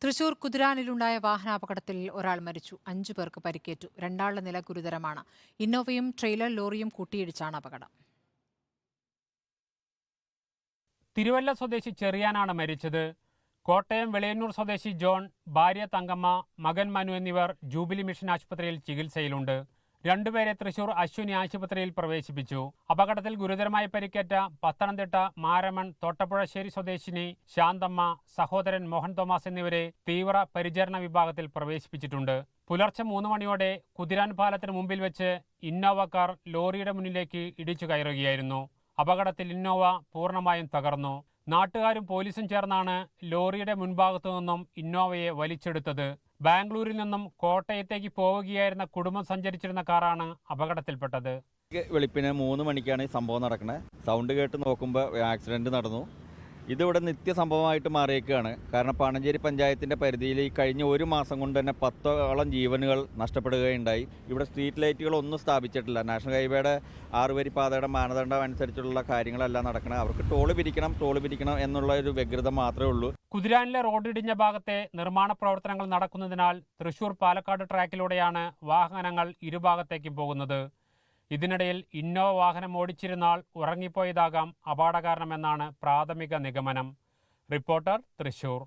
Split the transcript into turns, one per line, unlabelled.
തൃശൂർ കുതിരാനിലുണ്ടായ വാഹനാപകടത്തിൽ ഒരാൾ മരിച്ചു. 5 പേർക്ക് പരിക്കേറ്റു. രണ്ടാളുടെ നില ഗുരുതരമാണ്. ഇന്നോവയും ട്രെയിലർ ലോറിയും കൂട്ടിയിടിച്ചാണ് അപകടം.
തിരുവല്ല സ്വദേശി ചെറിയാനാണ് മരിച്ചത്. കോട്ടയം വെളിയന്നൂർ സ്വദേശി ജോൺ, ഭാര്യ തങ്കമ്മ, മകൻ മനു എന്നിവർ ജൂബിലി മിഷൻ ആശുപത്രിയിൽ ചികിത്സയിലുണ്ട്. രണ്ടുപേരെ തൃശൂർ അശ്വിനി ആശുപത്രിയിൽ പ്രവേശിപ്പിച്ചു. അപകടത്തിൽ ഗുരുതരമായി പരിക്കേറ്റ പത്തനംതിട്ട മാരമൺ തോട്ടപ്പുഴശ്ശേരി സ്വദേശിനി ശാന്തമ്മ, സഹോദരൻ മോഹൻ തോമസ് എന്നിവരെ തീവ്ര പരിചരണ വിഭാഗത്തിൽ പ്രവേശിപ്പിച്ചിട്ടുണ്ട്. പുലർച്ചെ 3 മണിയോടെ കുതിരാൻ പാലത്തിന് മുമ്പിൽ വെച്ച് ഇന്നോവ കാർ ലോറിയുടെ മുന്നിലേക്ക് ഇടിച്ചു കയറുകയായിരുന്നു. അപകടത്തിൽ ഇന്നോവ പൂർണ്ണമായും തകർന്നു. നാട്ടുകാരും പോലീസും ചേർന്നാണ് ലോറിയുടെ മുൻഭാഗത്തു നിന്നും ഇന്നോവയെ വലിച്ചെടുത്തത്. ബാംഗ്ലൂരിൽ നിന്നും കോട്ടയത്തേക്ക് പോവുകയായിരുന്ന കുടുംബം സഞ്ചരിച്ചിരുന്ന കാറാണ് അപകടത്തിൽപ്പെട്ടത്.
വെളുപ്പിന് 3 മണിക്കാണ് ഈ സംഭവം നടക്കുന്നത്. സൗണ്ട് കേട്ട് നോക്കുമ്പോൾ ആക്സിഡന്റ് നടന്നു. ഇതിവിടെ നിത്യസംഭവമായിട്ട് മാറിയേക്കുകയാണ്. കാരണം പാണഞ്ചേരി പഞ്ചായത്തിൻ്റെ പരിധിയിൽ ഈ കഴിഞ്ഞ 1 മാസം കൊണ്ട് തന്നെ 10ഓളം ജീവനുകൾ നഷ്ടപ്പെടുകയുണ്ടായി. ഇവിടെ സ്ട്രീറ്റ് ലൈറ്റുകളൊന്നും സ്ഥാപിച്ചിട്ടില്ല. നാഷണൽ ഹൈവേയുടെ 6 വരി പാതയുടെ മാനദണ്ഡം അനുസരിച്ചുള്ള കാര്യങ്ങളെല്ലാം നടക്കണം. അവർക്ക് ടോള് പിരിക്കണം എന്നുള്ള ഒരു വ്യഗ്രത മാത്രമേ ഉള്ളൂ.
കുതിരാനിലെ റോഡിടിഞ്ഞ ഭാഗത്തെ നിർമ്മാണ പ്രവർത്തനങ്ങൾ നടക്കുന്നതിനാൽ തൃശൂർ പാലക്കാട് ട്രാക്കിലൂടെയാണ് വാഹനങ്ങൾ ഇരുഭാഗത്തേക്കും പോകുന്നത്. ഇതിനിടയിൽ ഇന്നോവ വാഹനം ഓടിച്ചിരുന്ന ആൾ ഉറങ്ങിപ്പോയതാകാം അപകട കാരണമെന്നാണ് പ്രാഥമിക നിഗമനം. റിപ്പോർട്ടർ, തൃശൂർ.